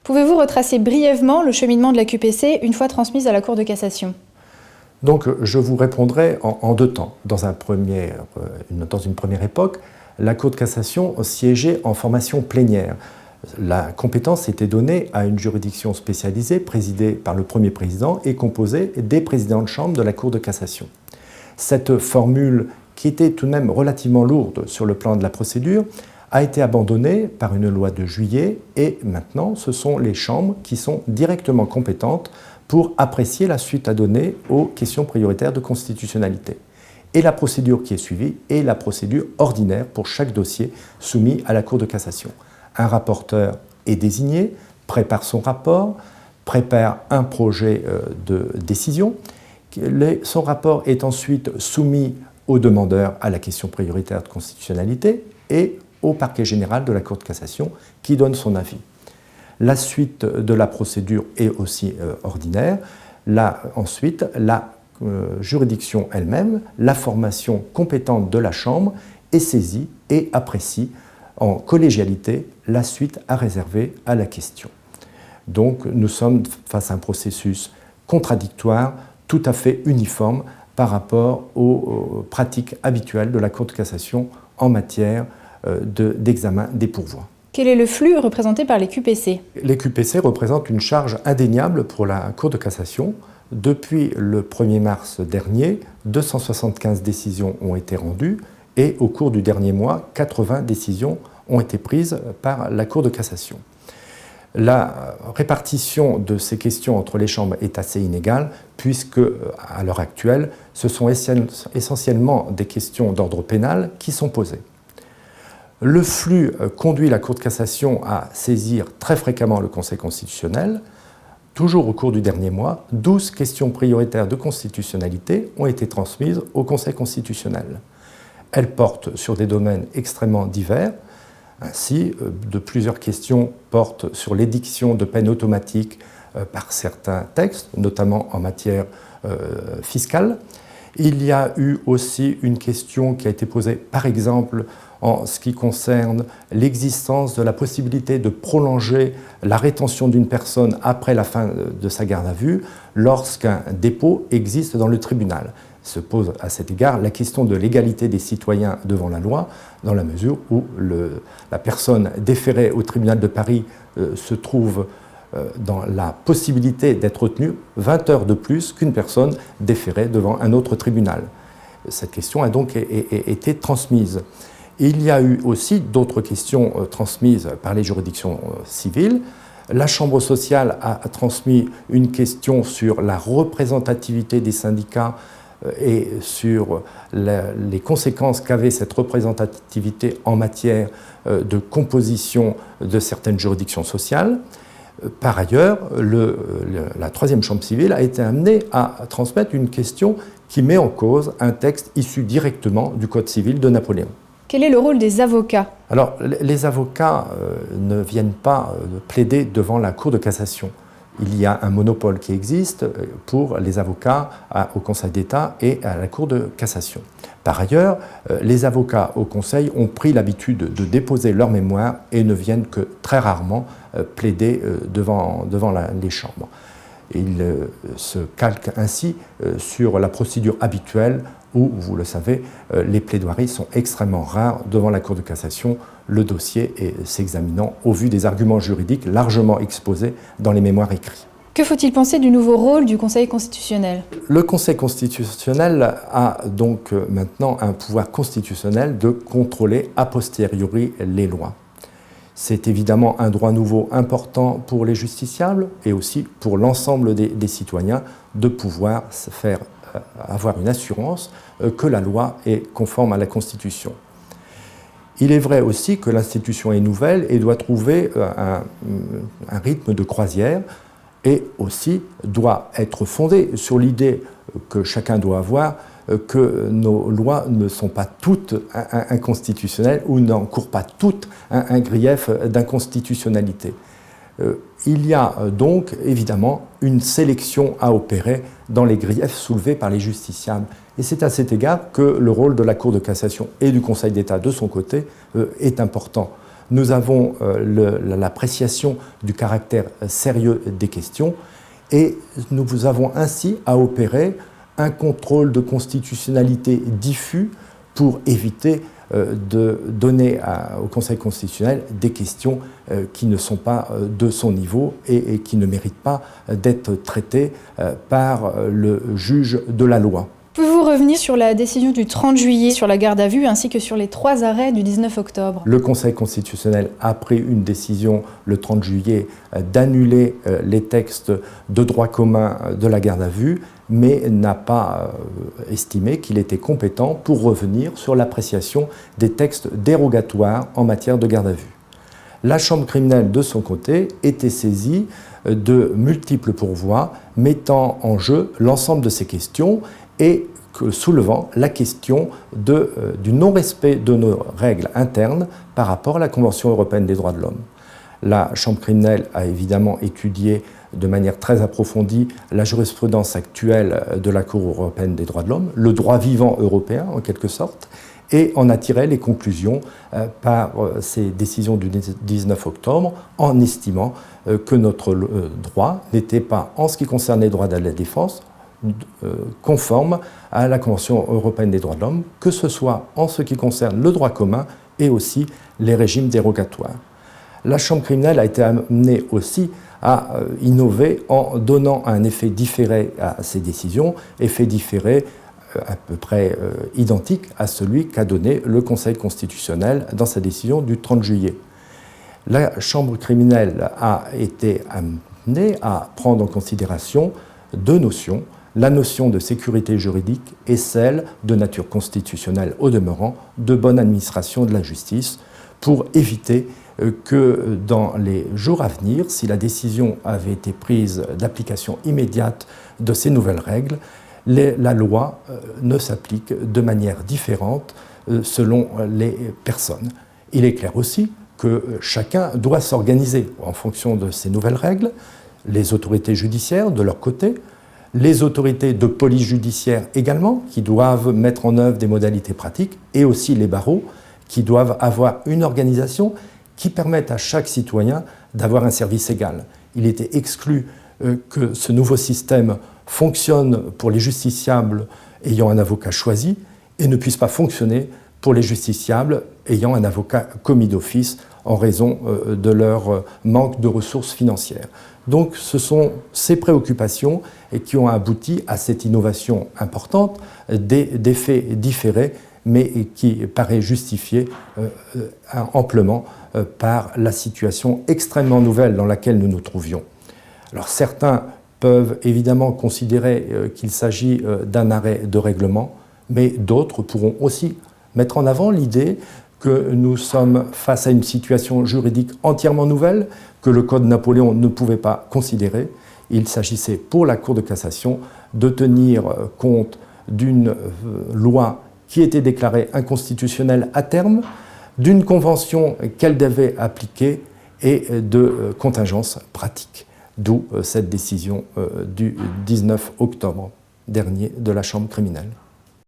Pouvez-vous retracer brièvement le cheminement de la QPC une fois transmise à la Cour de cassation ? Donc je vous répondrai en deux temps. Dans une première époque, la Cour de cassation siégeait en formation plénière. La compétence était donnée à une juridiction spécialisée présidée par le premier président et composée des présidents de chambre de la Cour de cassation. Cette formule, qui était tout de même relativement lourde sur le plan de la procédure, a été abandonnée par une loi de juillet et maintenant ce sont les chambres qui sont directement compétentes pour apprécier la suite à donner aux questions prioritaires de constitutionnalité. Et la procédure qui est suivie est la procédure ordinaire pour chaque dossier soumis à la Cour de cassation. Un rapporteur est désigné, prépare son rapport, prépare un projet de décision. Son rapport est ensuite soumis au demandeur à la question prioritaire de constitutionnalité et au parquet général de la Cour de cassation qui donne son avis. La suite de la procédure est aussi ordinaire. Ensuite, la juridiction elle-même, la formation compétente de la Chambre est saisie et apprécie en collégialité la suite à réserver à la question. Donc nous sommes face à un processus contradictoire, tout à fait uniforme par rapport aux pratiques habituelles de la Cour de cassation en matière d'examen des pourvois. Quel est le flux représenté par les QPC ? Les QPC représentent une charge indéniable pour la Cour de cassation. Depuis le 1er mars dernier, 275 décisions ont été rendues et au cours du dernier mois, 80 décisions ont été prises par la Cour de cassation. La répartition de ces questions entre les chambres est assez inégale puisque, à l'heure actuelle, ce sont essentiellement des questions d'ordre pénal qui sont posées. Le flux conduit la Cour de cassation à saisir très fréquemment le Conseil constitutionnel. Toujours au cours du dernier mois, 12 questions prioritaires de constitutionnalité ont été transmises au Conseil constitutionnel. Elles portent sur des domaines extrêmement divers. Ainsi, de plusieurs questions portent sur l'édiction de peines automatiques par certains textes, notamment en matière fiscale. Il y a eu aussi une question qui a été posée, par exemple, en ce qui concerne l'existence de la possibilité de prolonger la rétention d'une personne après la fin de sa garde à vue lorsqu'un dépôt existe dans le tribunal. Se pose à cet égard la question de l'égalité des citoyens devant la loi, dans la mesure où la personne déférée au tribunal de Paris se trouve dans la possibilité d'être retenue 20 heures de plus qu'une personne déférée devant un autre tribunal. Cette question a donc été transmise. Il y a eu aussi d'autres questions transmises par les juridictions civiles. La Chambre sociale a transmis une question sur la représentativité des syndicats et sur les conséquences qu'avait cette représentativité en matière de composition de certaines juridictions sociales. Par ailleurs, la troisième chambre civile a été amenée à transmettre une question qui met en cause un texte issu directement du Code civil de Napoléon. Quel est le rôle des avocats ? Alors, les avocats ne viennent pas plaider devant la Cour de cassation. Il y a un monopole qui existe pour les avocats au Conseil d'État et à la Cour de cassation. Par ailleurs, les avocats au Conseil ont pris l'habitude de déposer leur mémoire et ne viennent que très rarement plaider devant les chambres. Ils se calquent ainsi sur la procédure habituelle où, vous le savez, les plaidoiries sont extrêmement rares devant la Cour de cassation, le dossier s'examinant au vu des arguments juridiques largement exposés dans les mémoires écrits. Que faut-il penser du nouveau rôle du Conseil constitutionnel ? Le Conseil constitutionnel a donc maintenant un pouvoir constitutionnel de contrôler a posteriori les lois. C'est évidemment un droit nouveau important pour les justiciables et aussi pour l'ensemble des citoyens de pouvoir avoir une assurance que la loi est conforme à la Constitution. Il est vrai aussi que l'institution est nouvelle et doit trouver un rythme de croisière et aussi doit être fondée sur l'idée que chacun doit avoir que nos lois ne sont pas toutes inconstitutionnelles ou n'encourent pas toutes un grief d'inconstitutionnalité. Il y a donc évidemment une sélection à opérer dans les griefs soulevés par les justiciables. Et c'est à cet égard que le rôle de la Cour de cassation et du Conseil d'État de son côté est important. nous avons l'appréciation du caractère sérieux des questions et nous avons ainsi à opérer un contrôle de constitutionnalité diffus pour éviter de donner au Conseil constitutionnel des questions qui ne sont pas de son niveau et qui ne méritent pas d'être traitées par le juge de la loi. Pouvez-vous revenir sur la décision du 30 juillet sur la garde à vue ainsi que sur les 3 arrêts du 19 octobre? Le Conseil constitutionnel a pris une décision le 30 juillet d'annuler les textes de droit commun de la garde à vue, mais n'a pas estimé qu'il était compétent pour revenir sur l'appréciation des textes dérogatoires en matière de garde à vue. La Chambre criminelle, de son côté, était saisie de multiples pourvois mettant en jeu l'ensemble de ces questions et soulevant la question du non-respect de nos règles internes par rapport à la Convention européenne des droits de l'homme. La Chambre criminelle a évidemment étudié de manière très approfondie la jurisprudence actuelle de la Cour européenne des droits de l'homme, le droit vivant européen en quelque sorte, et en a tiré les conclusions par ces décisions du 19 octobre en estimant que notre droit n'était pas, en ce qui concerne les droits de la défense, conforme à la Convention européenne des droits de l'homme, que ce soit en ce qui concerne le droit commun et aussi les régimes dérogatoires. La Chambre criminelle a été amenée aussi à innover en donnant un effet différé à ces décisions, effet différé à peu près identique à celui qu'a donné le Conseil constitutionnel dans sa décision du 30 juillet. La Chambre criminelle a été amenée à prendre en considération 2 notions, la notion de sécurité juridique et celle de nature constitutionnelle au demeurant de bonne administration de la justice pour éviter que dans les jours à venir, si la décision avait été prise d'application immédiate de ces nouvelles règles, la loi ne s'applique de manière différente selon les personnes. Il est clair aussi que chacun doit s'organiser en fonction de ces nouvelles règles, les autorités judiciaires de leur côté, les autorités de police judiciaire également, qui doivent mettre en œuvre des modalités pratiques, et aussi les barreaux, qui doivent avoir une organisation qui permette à chaque citoyen d'avoir un service égal. Il était exclu que ce nouveau système fonctionne pour les justiciables ayant un avocat choisi et ne puisse pas fonctionner pour les justiciables ayant un avocat commis d'office en raison de leur manque de ressources financières. Donc ce sont ces préoccupations qui ont abouti à cette innovation importante, des faits différés, mais qui paraît justifiée amplement par la situation extrêmement nouvelle dans laquelle nous nous trouvions. Alors certains peuvent évidemment considérer qu'il s'agit d'un arrêt de règlement, mais d'autres pourront aussi mettre en avant l'idée que nous sommes face à une situation juridique entièrement nouvelle, que le Code Napoléon ne pouvait pas considérer. Il s'agissait pour la Cour de cassation de tenir compte d'une loi qui était déclarée inconstitutionnelle à terme, d'une convention qu'elle devait appliquer et de contingences pratiques. D'où cette décision du 19 octobre dernier de la Chambre criminelle.